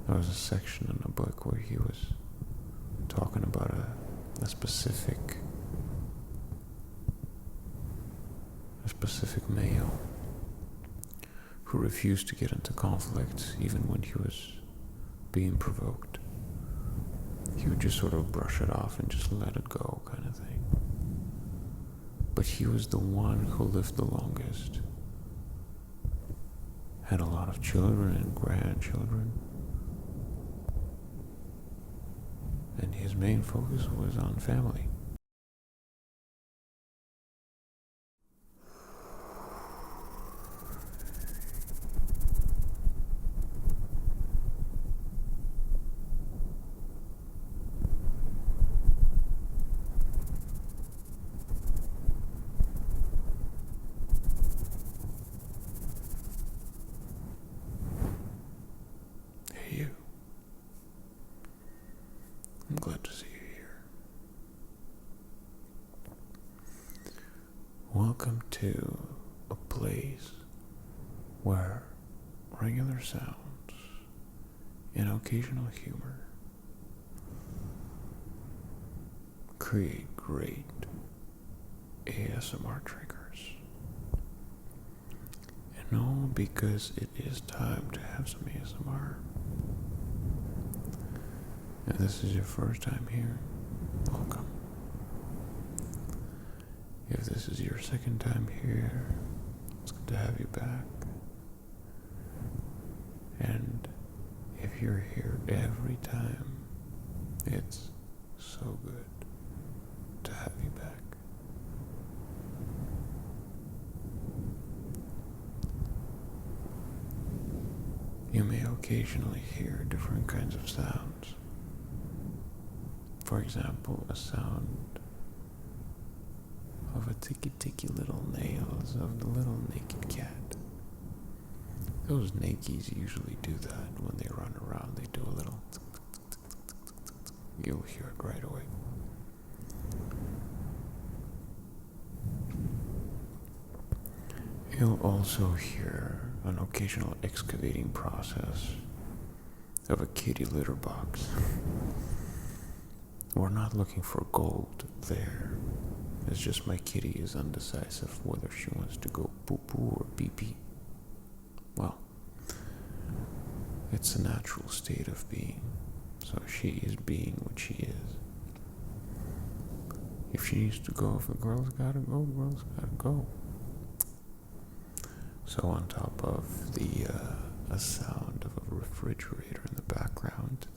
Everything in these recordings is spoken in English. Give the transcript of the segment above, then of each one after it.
There was a section in a book where he was talking about a specific male who refused to get into conflict even when he was being provoked. He would just sort of brush it off and just let it go, kind of thing. But he was the one who lived the longest, had a lot of children and grandchildren, and his main focus was on family. I'm glad to see you here. Welcome to a place where regular sounds and occasional humor create great ASMR triggers. And all because it is time to have some ASMR. If this is your first time here, welcome. If this is your second time here, it's good to have you back. And if you're here every time, it's so good to have you back. You may occasionally hear different kinds of sounds. For example, a sound of a ticky little nails of the little naked cat. Those nakies usually do that when they run around. They do a little you'll hear it right away. You'll also hear an occasional excavating process of a kitty litter box. We're not looking for gold there. It's just my kitty is undecisive whether she wants to go poo-poo or pee-pee. Well, it's a natural state of being, so she is being what she is. If she needs to go, if the girl's gotta go, the girl's gotta go. So on top of a sound of a refrigerator in the background,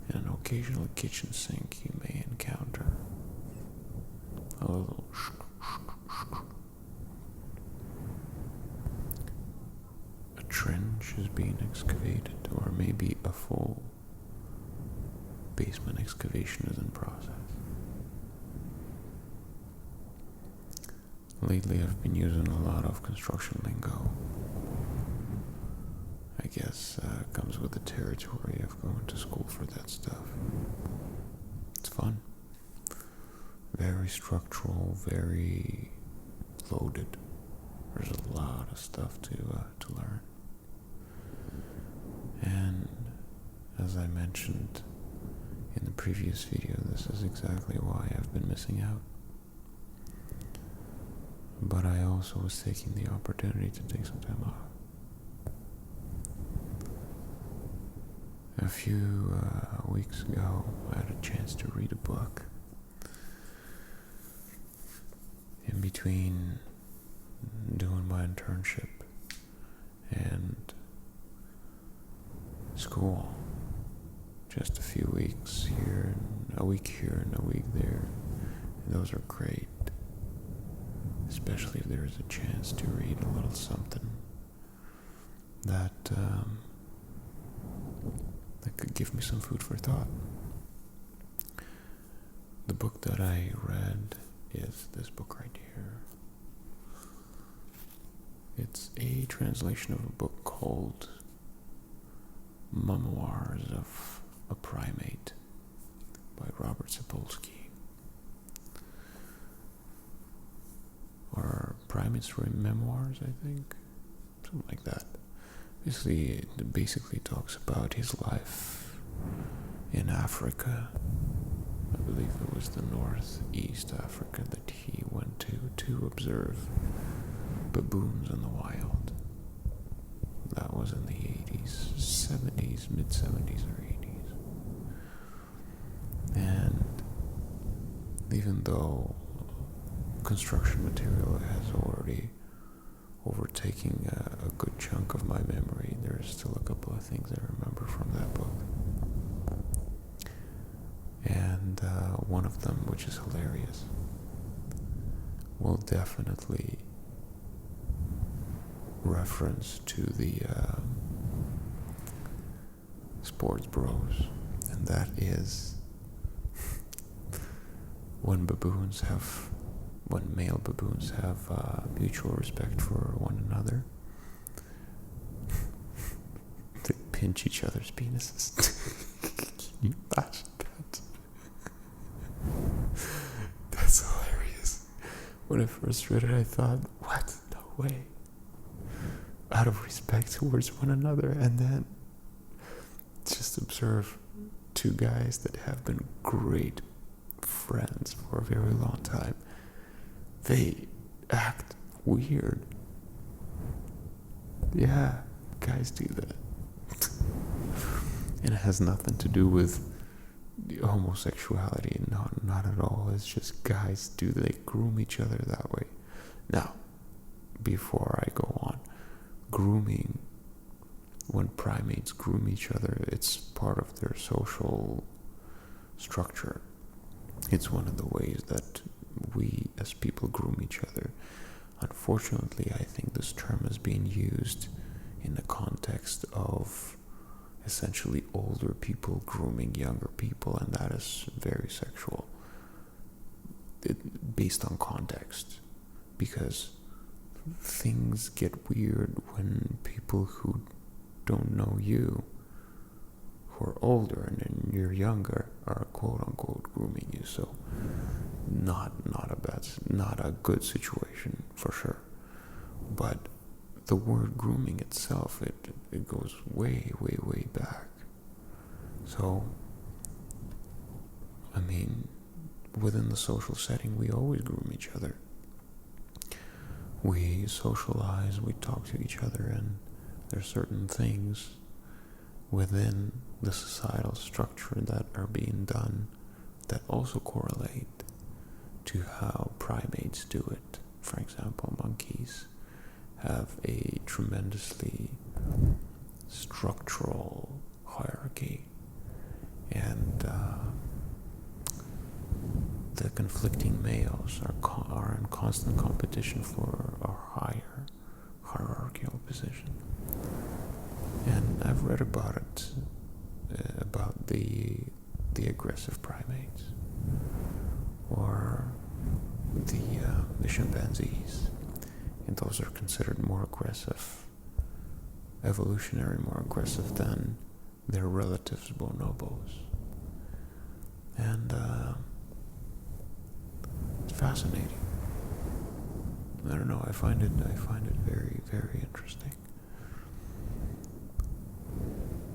and an occasional kitchen sink, you may encounter a little a trench is being excavated, or maybe a full basement excavation is in process. Lately I've been using a lot of construction lingo. I guess it comes with the territory of going to school for that stuff. It's fun. Very structural, very loaded. There's a lot of stuff to learn. And as I mentioned in the previous video, this is exactly why I've been missing out. But I also was taking the opportunity to take some time off. A few weeks ago, I had a chance to read a book. In between doing my internship and school, just a few weeks here, and a week here and a week there, and those are great, especially if there is a chance to read a little something that could give me some food for thought. The book that I read is this book right here. It's a translation of a book called Memoirs of a Primate by Robert Sapolsky. Or Primates Memoirs, I think. Something like that. it basically talks about his life in Africa. I believe it was the Northeast Africa that he went to observe baboons in the wild. That was in the 80s, 70s, mid-70s or 80s. And even though construction material has already overtaken a good chunk of my memory, there's still a couple of things I remember from that book. And one of them, which is hilarious, will definitely reference to the sports bros, and that is when male baboons have mutual respect for one another, they pinch each other's penises. Can you imagine that? That's hilarious. When I first read it, I thought, what? No way. Out of respect towards one another, and then just observe two guys that have been great friends for a very long time. They act weird. Yeah, guys do that. And it has nothing to do with homosexuality, not at all. It's just guys they groom each other that way. Now, before I go on, grooming, when primates groom each other, it's part of their social structure. It's one of the ways that we as people groom each other. Unfortunately, I think this term is being used in the context of essentially older people grooming younger people, and that is very sexual, based on context, because things get weird when people who don't know you, who are older and then you're younger, are quote unquote grooming you. So not a good situation for sure. But the word grooming itself, it goes way back. So I mean, within the social setting, we always groom each other. We socialize, we talk to each other, and there's certain things within the societal structure that are being done that also correlate to how primates do it. For example, monkeys have a tremendously structural hierarchy, and the conflicting males are in constant competition for a higher hierarchical position. And I've read about it, about the aggressive primates, or the chimpanzees, and those are considered more aggressive, evolutionary more aggressive than their relatives bonobos. And it's fascinating. I don't know, I find it very, very interesting.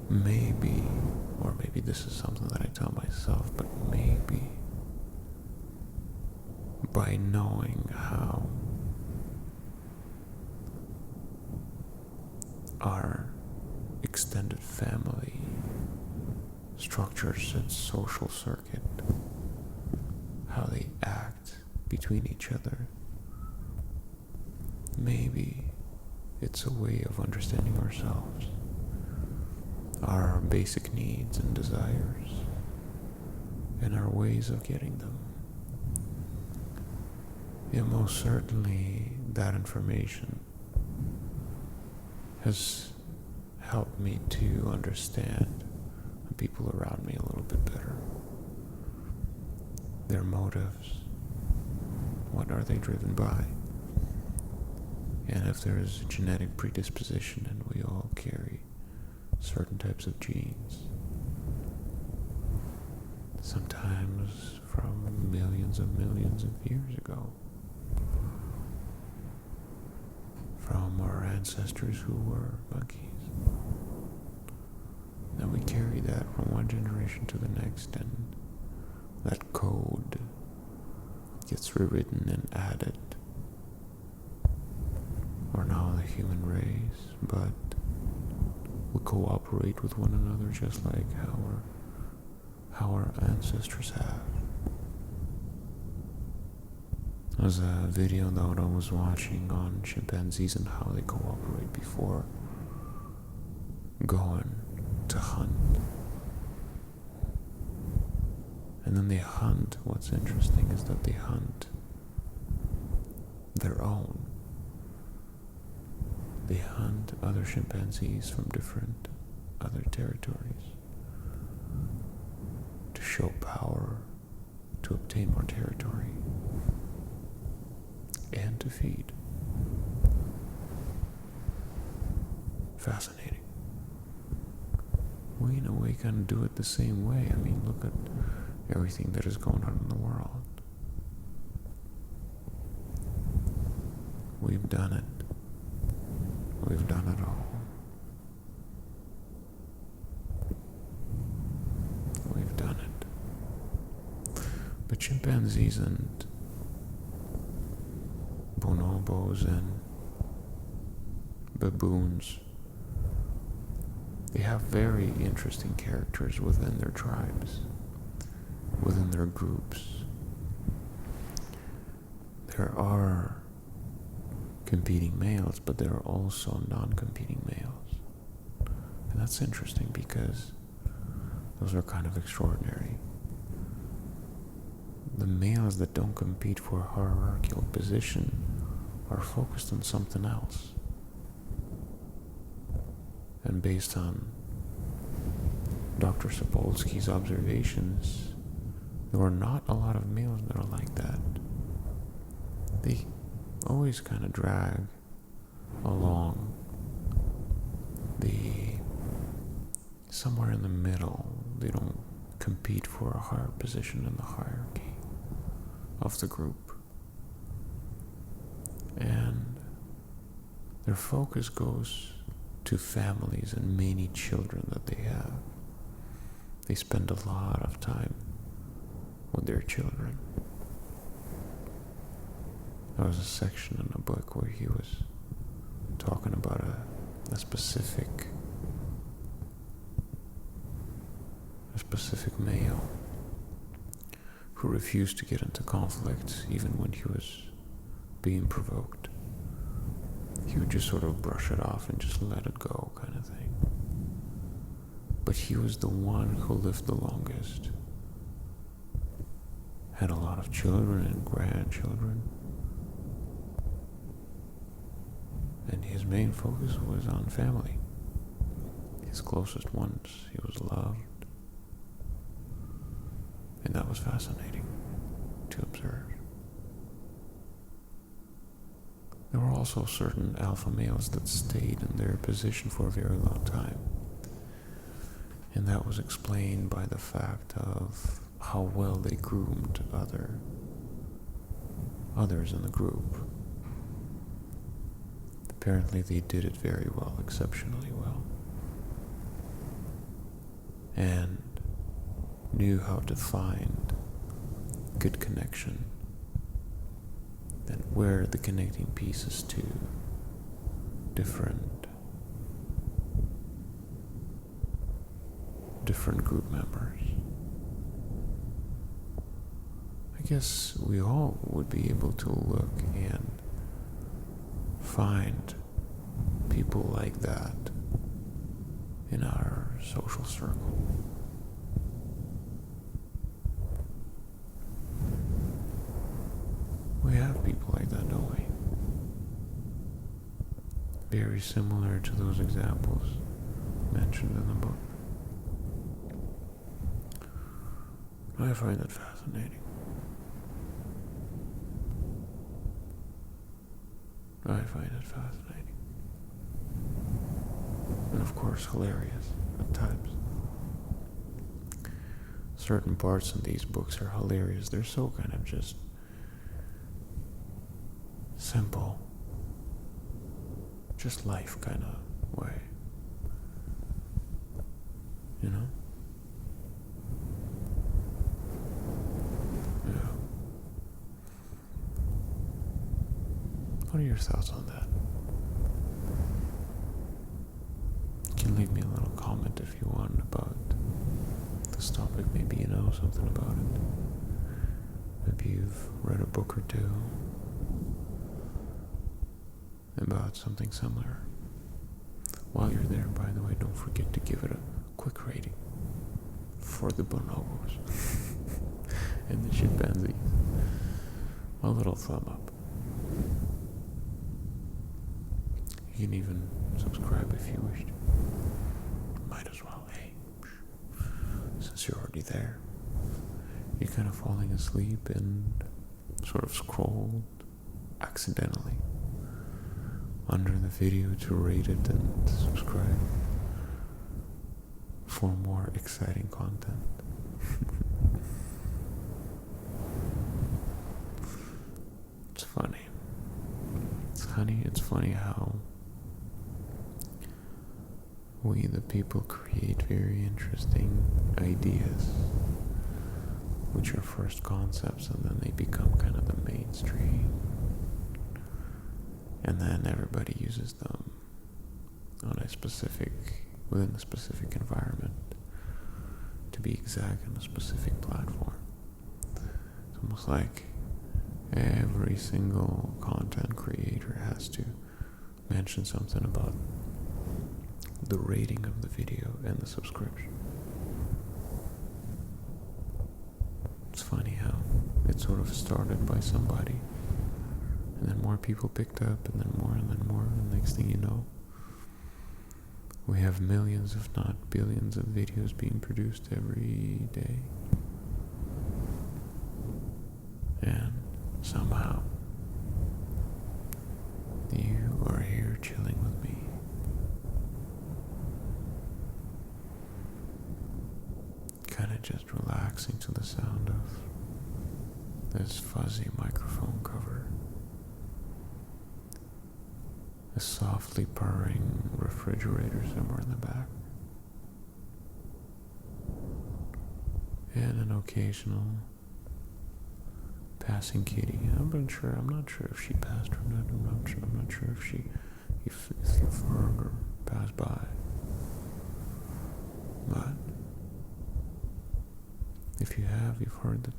Maybe this is something that I tell myself, but maybe by knowing how our extended family structures its social circuit, how they act between each other, maybe it's a way of understanding ourselves, our basic needs and desires, and our ways of getting them. Yeah, most certainly that information has helped me to understand the people around me a little bit better. Their motives, what are they driven by? And if there is a genetic predisposition, and we all carry certain types of genes, sometimes from millions of years ago, from our ancestors who were monkeys. And we carry that from one generation to the next, and that code gets rewritten and added. We're now the human race, but we cooperate with one another just like how our ancestors have. There's a video that I was watching on chimpanzees and how they cooperate before going to hunt. And then they hunt. What's interesting is that they hunt their own. They hunt other chimpanzees from different other territories to show power, to obtain more territory, and to feed. Fascinating. We in a way kind of do it the same way. I mean, look at everything that is going on in the world. We've done it. We've done it all. We've done it. But chimpanzees and bonobos and baboons, they have very interesting characters within their tribes, within their groups. There are competing males, but there are also non-competing males. And that's interesting because those are kind of extraordinary. The males that don't compete for hierarchical position are focused on something else. And based on Dr. Sapolsky's observations, there are not a lot of males that are like that. They always kind of drag along somewhere in the middle. They don't compete for a higher position in the hierarchy of the group. And their focus goes to families and many children that they have. They spend a lot of time with their children. There was a section in a book where he was talking about a specific male who refused to get into conflict even when he was being provoked. He would just sort of brush it off and just let it go, kind of thing. But he was the one who lived the longest. Had a lot of children and grandchildren. And his main focus was on family. His closest ones. He was loved. And that was fascinating to observe. There were also certain alpha males that stayed in their position for a very long time. And that was explained by the fact of how well they groomed others in the group. Apparently they did it very well, exceptionally well. And knew how to find good connection and where the connecting pieces to different group members. I guess we all would be able to look and find people like that in our social circle. We have people like that, don't we? Very similar to those examples mentioned in the book. I find that fascinating. I find it fascinating. And of course, hilarious at times. Certain parts in these books are hilarious. They're so kind of just simple just life kind of way. You know? Yeah. What are your thoughts on that? You can leave me a little comment if you want about this topic. Maybe you know something about it. Maybe you've read a book or two about something similar. While you're there, by the way, don't forget to give it a quick rating for the bonobos and the chimpanzees. A little thumb up. You can even subscribe if you wish to. Might as well, hey. Since you're already there, you're kind of falling asleep and sort of scrolled accidentally under the video to rate it and subscribe for more exciting content. It's funny. It's funny how we, the people, create very interesting ideas, which are first concepts, and then they become kind of the mainstream. And then everybody uses them within a specific environment, to be exact, on a specific platform. It's almost like every single content creator has to mention something about the rating of the video and the subscription. It's funny how it sort of started by somebody, and then more people picked up, and then more, and next thing you know, we have millions, if not billions, of videos being produced every day. And somehow, you are here chilling with me. Kind of just relaxing to the sound of this fuzzy microphone cover. A softly purring refrigerator somewhere in the back. And an occasional passing kitty. I'm not sure if she passed or not. I'm not sure if you've heard or passed by. But if you have, you've heard the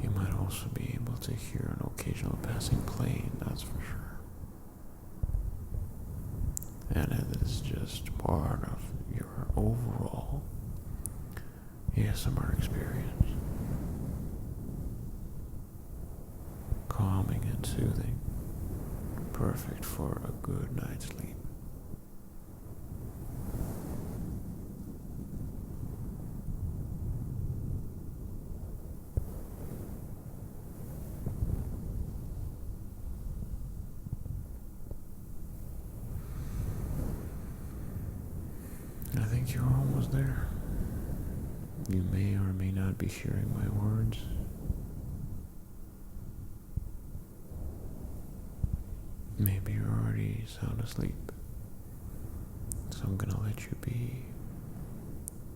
You might also be able to hear an occasional passing plane, that's for sure. And it is just part of your overall ASMR experience. Calming and soothing, perfect for a good night's sleep. I think you're almost there. You may or may not be hearing my words. Maybe you're already sound asleep, so I'm gonna let you be,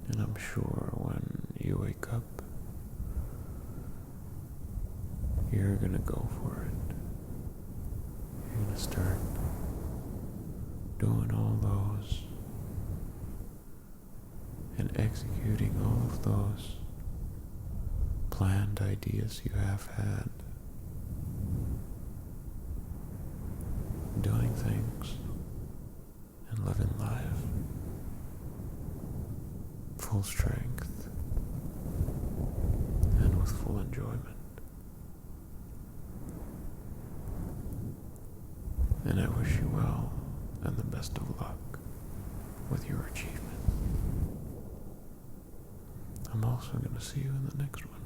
and I'm sure when you wake up, you're gonna go for it. You're gonna start doing all those and executing all of those planned ideas you have had. Doing things and living life full strength and with full enjoyment. And I wish you well and the best of luck with your achievement. I'm also going to see you in the next one.